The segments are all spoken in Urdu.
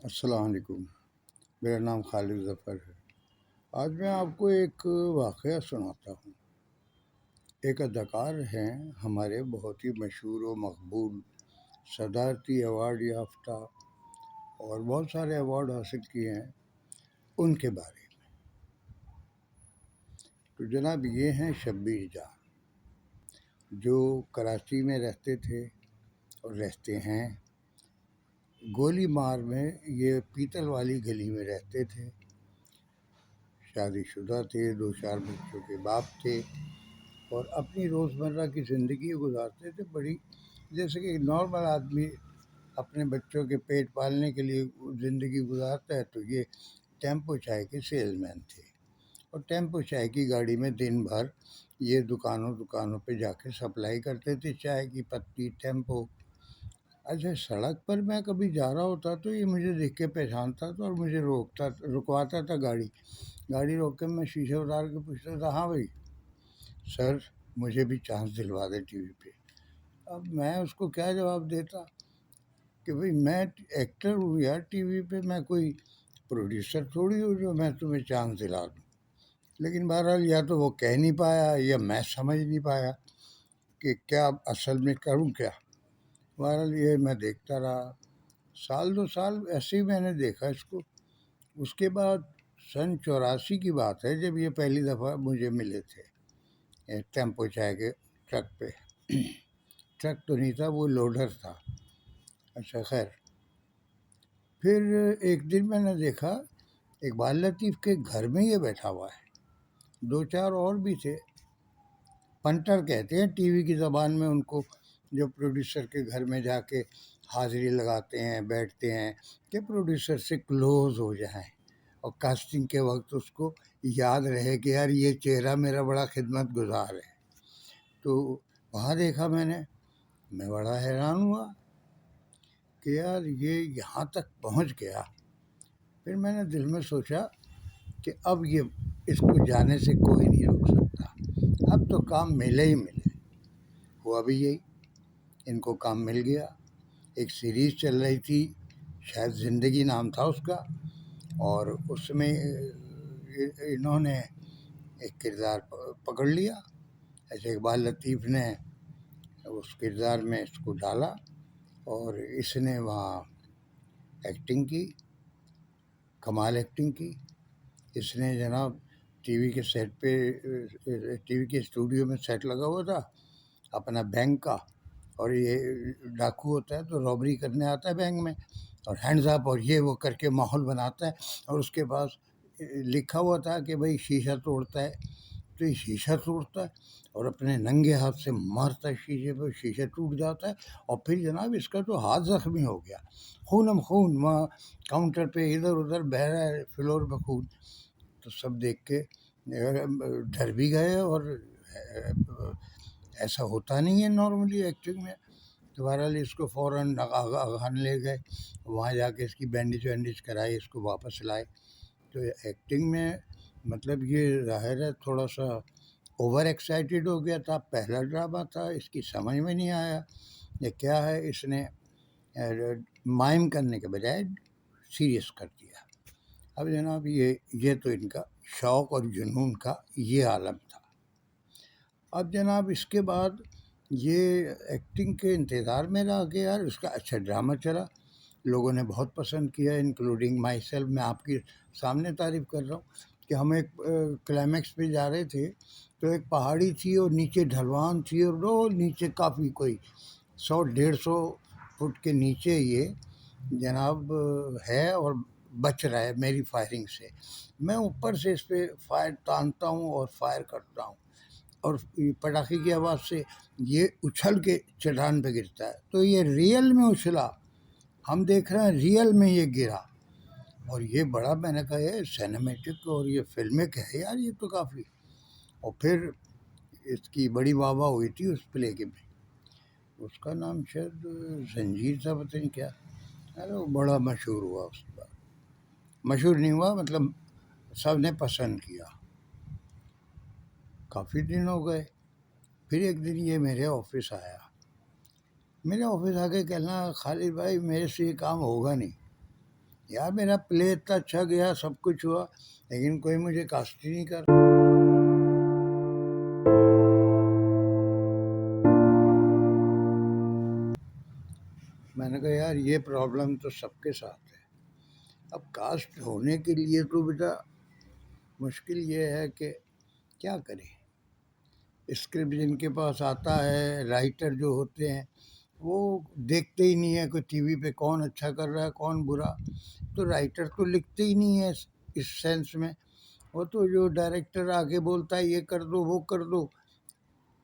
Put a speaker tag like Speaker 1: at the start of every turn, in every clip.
Speaker 1: السلام علیکم۔ میرا نام خالد ظفر ہے۔ آج میں آپ کو ایک واقعہ سناتا ہوں۔ ایک اداکار ہیں ہمارے، بہت ہی مشہور و مقبول، صدارتی ایوارڈ یافتہ اور بہت سارے ایوارڈ حاصل کیے ہیں، ان کے بارے میں۔ تو جناب یہ ہیں شبیر جان، جو کراچی میں رہتے تھے اور رہتے ہیں۔ گولی مار میں، یہ پیتل والی گلی میں رہتے تھے۔ شادی شدہ تھے، 2-4 بچوں کے باپ تھے، اور اپنی روزمرہ کی زندگی گزارتے تھے بڑی، جیسے کہ ایک نارمل آدمی اپنے بچوں کے پیٹ پالنے کے لیے زندگی گزارتا ہے۔ تو یہ ٹیمپو چائے کے سیل مین تھے، اور ٹیمپو چائے کی گاڑی میں دن بھر یہ دکانوں پہ جا کے سپلائی کرتے تھے، چائے کی پتی، ٹیمپو۔ اچھا، سڑک پر میں کبھی جا رہا ہوتا تو یہ مجھے دیکھ کے پہچانتا تھا اور مجھے رکواتا تھا گاڑی روک کے میں شیشے اتار کے پوچھتا تھا، ہاں بھائی سر، مجھے بھی چانس دلوا دے ٹی وی پہ۔ اب میں اس کو کیا جواب دیتا کہ بھائی میں ایکٹر ہوں یار، ٹی وی پہ میں کوئی پروڈیوسر تھوڑی ہوں جو میں تمہیں چانس دلا دوں۔ لیکن بہرحال یا تو وہ کہہ نہیں پایا یا میں سمجھ نہیں پایا کہ کیا اصل میں کروں کیا۔ بہرحال یہ میں دیکھتا رہا، 1-2 سال ایسے ہی میں نے دیکھا اس کو۔ اس کے بعد سن 84 کی بات ہے، جب یہ پہلی دفعہ مجھے ملے تھے ٹیمپو چائے کے ٹرک پہ۔ ٹرک تو نہیں تھا، وہ لوڈر تھا۔ اچھا خیر، پھر ایک دن میں نے دیکھا اقبال لطیف کے گھر میں یہ بیٹھا ہوا ہے، 2-4 اور بھی تھے۔ پنٹر کہتے ہیں ٹی وی کی زبان میں ان کو، جو پروڈیوسر کے گھر میں جا کے حاضری لگاتے ہیں، بیٹھتے ہیں کہ پروڈیوسر سے کلوز ہو جائیں اور کاسٹنگ کے وقت اس کو یاد رہے کہ یار یہ چہرہ میرا بڑا خدمت گزار ہے۔ تو وہاں دیکھا میں بڑا حیران ہوا کہ یار یہ یہاں تک پہنچ گیا۔ پھر میں نے دل میں سوچا کہ اب یہ اس کو جانے سے کوئی نہیں روک سکتا، اب تو کام ملے ہی ملے۔ ہوا بھی یہی، ان کو کام مل گیا۔ ایک سیریز چل رہی تھی، شاید زندگی نام تھا اس کا، اور اس میں انہوں نے ایک کردار پکڑ لیا۔ ایسے اقبال لطیف نے اس کردار میں اس کو ڈالا اور اس نے وہاں ایکٹنگ کی، کمال ایکٹنگ کی۔ اس نے جناب ٹی وی کے سیٹ پہ، ٹی وی کے اسٹوڈیو میں سیٹ لگا ہوا تھا اپنا بینک کا، اور یہ ڈاکو ہوتا ہے تو رابری کرنے آتا ہے بینک میں، اور ہینڈز اپ اور یہ وہ کر کے ماحول بناتا ہے، اور اس کے پاس لکھا ہوا تھا کہ بھائی شیشہ توڑتا ہے، تو یہ شیشہ توڑتا ہے اور اپنے ننگے ہاتھ سے مارتا ہے شیشے پہ، شیشہ ٹوٹ جاتا ہے، اور پھر جناب اس کا تو ہاتھ زخمی ہو گیا، خونم خون، وہاں کاؤنٹر پہ ادھر ادھر بہہ رہا ہے فلور پہ خون۔ تو سب دیکھ کے ڈر بھی گئے، اور ایسا ہوتا نہیں ہے نارملی ایکٹنگ میں۔ تو بہرحال اس کو فوراً آغان لے گئے، وہاں جا کے اس کی بینڈیج وینڈیج کرائی، اس کو واپس لائے۔ تو ایکٹنگ میں مطلب یہ ظاہر ہے تھوڑا سا اوور ایکسائٹیڈ ہو گیا تھا، پہلا ڈرامہ تھا، اس کی سمجھ میں نہیں آیا یہ کیا ہے، اس نے مائم کرنے کے بجائے سیریس کر دیا۔ اب جناب یہ تو ان کا شوق اور جنون کا یہ عالم تھا۔ اب جناب اس کے بعد یہ ایکٹنگ کے انتظار میں رہا کہ یار اس کا اچھا ڈرامہ چلا، لوگوں نے بہت پسند کیا، انکلوڈنگ مائی سیلف۔ میں آپ کے سامنے تعریف کر رہا ہوں کہ ہم ایک کلائمیکس پہ جا رہے تھے، تو ایک پہاڑی تھی اور نیچے ڈھلوان تھی، اور وہ نیچے کافی کوئی 100-150 فٹ کے نیچے یہ جناب ہے، اور بچ رہا ہے میری فائرنگ سے۔ میں اوپر سے اس پہ فائر تانتا ہوں اور فائر کرتا ہوں، اور پٹاخے کی آواز سے یہ اچھل کے چٹان پہ گرتا ہے، تو یہ ریئل میں اچھلا، ہم دیکھ رہے ہیں ریئل میں یہ گرا، اور یہ بڑا، میں نے کہا یہ سینیمیٹک اور یہ فلمک ہے یار یہ تو کافی۔ اور پھر اس کی بڑی واہ واہ ہوئی تھی اس پلے کے میں، اس کا نام شاید زنجیر تھا، پتہ نہیں کیا، ارے وہ بڑا مشہور ہوا، اس کے بعد مشہور نہیں ہوا مطلب سب نے پسند کیا۔ کافی دن ہو گئے، پھر ایک دن یہ میرے آفس آیا، میرے آفس آ کے کہنا، خالد بھائی میرے سے یہ کام ہوگا نہیں، یار میرا پلے اتنا اچھا گیا، سب کچھ ہوا، لیکن کوئی مجھے کاسٹ ہی نہیں کر. میں نے کہا یار یہ پرابلم تو سب کے ساتھ ہے. اب کاسٹ ہونے کے لیے تو بیٹا مشکل یہ ہے کہ کیا کریں. اسکرپٹ جن کے پاس آتا ہے، رائٹر جو ہوتے ہیں وہ دیکھتے ہی نہیں ہے کہ ٹی وی پہ کون اچھا کر رہا ہے کون برا. تو رائٹر تو لکھتے ہی نہیں ہے اس سینس میں. وہ تو جو ڈائریکٹر آگے بولتا ہے یہ کر دو وہ کر دو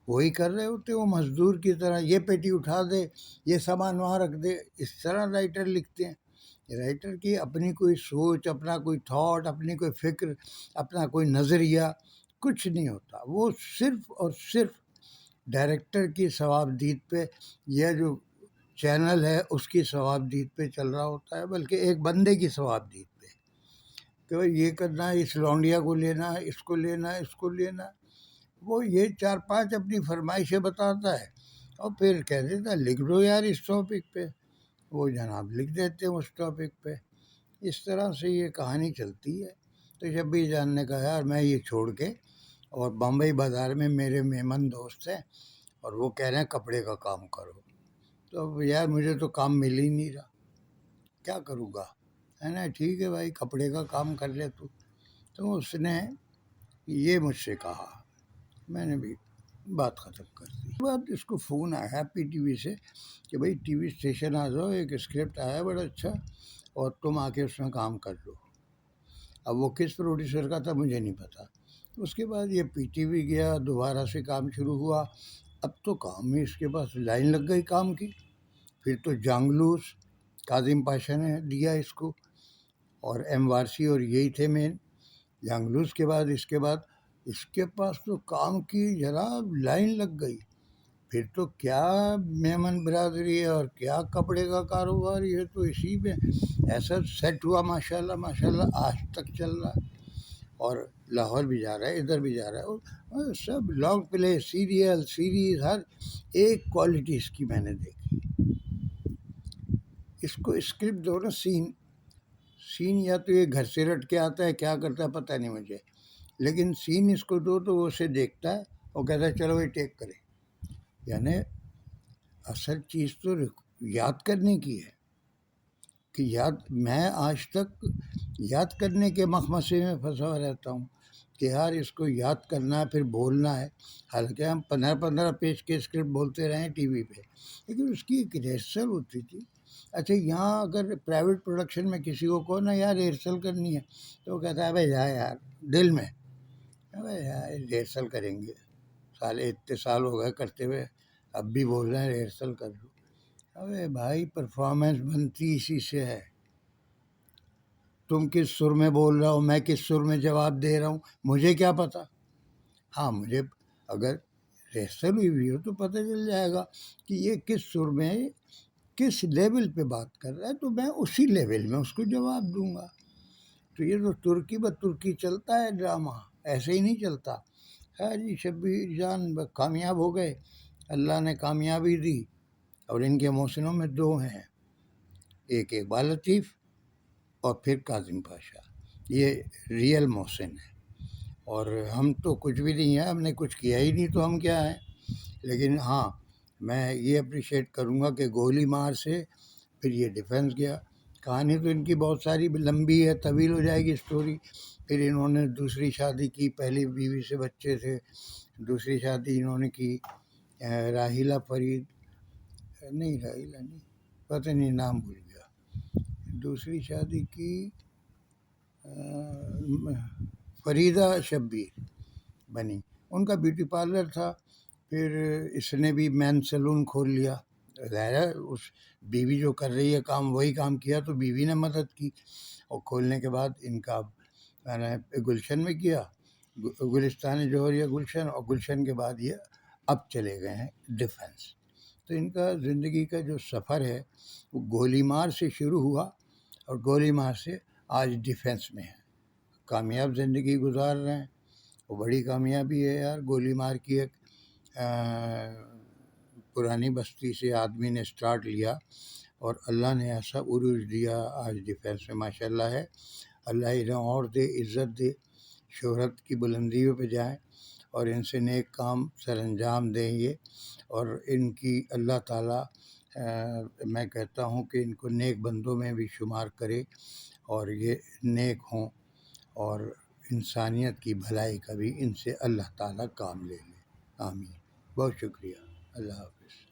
Speaker 1: وہی کر رہے ہوتے. وہ مزدور کی طرح یہ پیٹی اٹھا دے، یہ سامان وہاں رکھ دے، اس طرح رائٹر لکھتے ہیں. رائٹر کی اپنی کوئی سوچ، اپنا کوئی تھاٹ، اپنی کوئی فکر، اپنا کوئی نظریہ کچھ نہیں ہوتا. وہ صرف اور صرف ڈائریکٹر کی ثوابدید پہ یا جو چینل ہے اس کی ثوابدید پہ چل رہا ہوتا ہے، بلکہ ایک بندے کی ثوابدید پہ کہ بھائی یہ کرنا ہے، اس لونڈیا کو لینا ہے، اس کو لینا ہے، اس کو لینا ہے. وہ یہ 4-5 اپنی فرمائشیں بتاتا ہے اور پھر کہہ دیتا ہے لکھ دو یار اس ٹاپک پہ. وہ جناب لکھ دیتے ہیں اس ٹاپک پہ. اس طرح سے یہ کہانی چلتی ہے. تو شبیر جان نے کہا یار میں یہ چھوڑ کے، اور بمبئی بازار میں میرے مہمان دوست ہیں اور وہ کہہ رہے ہیں کپڑے کا کام کرو. تو یار مجھے تو کام مل ہی نہیں رہا، کیا کروں گا. ہے نا، ٹھیک ہے بھائی کپڑے کا کام کر لے تو. تو اس نے یہ مجھ سے کہا، میں نے بھی بات ختم کر دی. بعد اس کو فون آیا پی ٹی وی سے کہ بھائی ٹی وی اسٹیشن آ جاؤ، ایک اسکرپٹ آیا بڑا اچھا اور تم آ کے اس میں کام کر لو. اب وہ کس پروڈیوسر کا تھا مجھے نہیں پتا. اس کے بعد یہ پی ٹی وی گیا، دوبارہ سے کام شروع ہوا. اب تو کام میں اس کے پاس لائن لگ گئی کام کی. پھر تو جانگلوس کاظم پاشا نے دیا اس کو، اور ایم وارسی اور یہی تھے مین. جانگلوس کے بعد اس کے پاس تو کام کی جناب لائن لگ گئی. پھر تو کیا میمن برادری ہے اور کیا کپڑے کا کاروبار، یہ تو اسی میں ایسا سیٹ ہوا ماشاء اللہ آج تک چل رہا ہے. اور لاہور بھی جا رہا ہے، ادھر بھی جا رہا ہے، اور سب لانگ پلے، سیریل، سیریز، ہر ایک کوالٹی اس کی میں نے دیکھی. اس کو اسکرپٹ دو نا، سین یا تو یہ گھر سے رٹ کے آتا ہے، کیا کرتا ہے پتہ نہیں مجھے، لیکن سین اس کو دو تو وہ اسے دیکھتا ہے اور کہتا ہے چلو یہ ٹیک کرے. یعنی اصل چیز تو یاد کرنے کی ہے کہ میں آج تک یاد کرنے کے مخمصے میں پھنسا رہتا ہوں کہ یار اس کو یاد کرنا ہے پھر بولنا ہے. حالانکہ ہم 15 پیج کے اسکرپٹ بولتے رہے ہیں ٹی وی پہ، لیکن اس کی ایک ریہرسل ہوتی تھی. اچھا یہاں اگر پرائیویٹ پروڈکشن میں کسی کو کہو نا یار ریہرسل کرنی ہے تو وہ کہتا ہے بھائی جا یار دل میں، بھائی یار ریہرسل کریں گے، سالے اتنے سال ہو گئے کرتے ہوئے، اب بھی بول رہے ہیں ریہرسل کر لو. ارے بھائی پرفارمنس بنتی اسی سے ہے. تم کس سر میں بول رہا ہو، میں کس سر میں جواب دے رہا ہوں، مجھے کیا پتا. ہاں مجھے اگر ریہرسل ہوئی ہو تو پتہ چل جائے گا کہ یہ کس سر میں کس لیول پہ بات کر رہا ہے، تو میں اسی لیول میں اس کو جواب دوں گا. تو یہ تو ترکی ترکی چلتا ہے ڈرامہ، ایسے ہی نہیں چلتا. خیر جی شبیر جان کامیاب ہو گئے، اللہ نے کامیابی دی. اور ان کے محسنوں میں 2 ہیں، ایک اقبال لطیف اور پھر کاظم پاشا. یہ ریئل محسن ہے، اور ہم تو کچھ بھی نہیں ہیں، ہم نے کچھ کیا ہی نہیں تو ہم کیا ہیں. لیکن ہاں میں یہ اپریشیٹ کروں گا کہ گولی مار سے پھر یہ ڈیفینس گیا. کہانی تو ان کی بہت ساری لمبی ہے، طویل ہو جائے گی اسٹوری. پھر انہوں نے دوسری شادی کی، پہلی بیوی سے بچے تھے، دوسری شادی انہوں نے کی راحیلہ فرید، راحیلہ نہیں، پتہ نہیں نام بھول گیا. دوسری شادی کی فریدہ شبیر بنی، ان کا بیوٹی پارلر تھا. پھر اس نے بھی مین سیلون کھول لیا. ظاہر ہے اس بیوی جو کر رہی ہے کام وہی کام کیا تو بیوی نے مدد کی. اور کھولنے کے بعد ان کا میں نے گلشن میں کیا، گلستان جوہریہ گلشن، اور گلشن کے بعد یہ اب چلے گئے ہیں ڈیفینس. تو ان کا زندگی کا جو سفر ہے وہ گولی مار سے شروع ہوا اور گولی مار سے آج ڈیفینس میں ہے، کامیاب زندگی گزار رہے ہیں. وہ بڑی کامیابی ہے یار. گولی مار کی ایک پرانی بستی سے آدمی نے سٹارٹ لیا اور اللہ نے ایسا عروج دیا، آج ڈیفینس میں ماشاء اللہ ہے۔ اللہ انہیں اور دے، عزت دے، شہرت کی بلندیوں پہ جائیں، اور ان سے نیک کام سر انجام دیں یہ، اور ان کی اللہ تعالیٰ میں کہتا ہوں کہ ان کو نیک بندوں میں بھی شمار کرے، اور یہ نیک ہوں، اور انسانیت کی بھلائی کا بھی ان سے اللہ تعالیٰ کام لے لے۔ آمین۔ بہت شکریہ۔ اللہ حافظ۔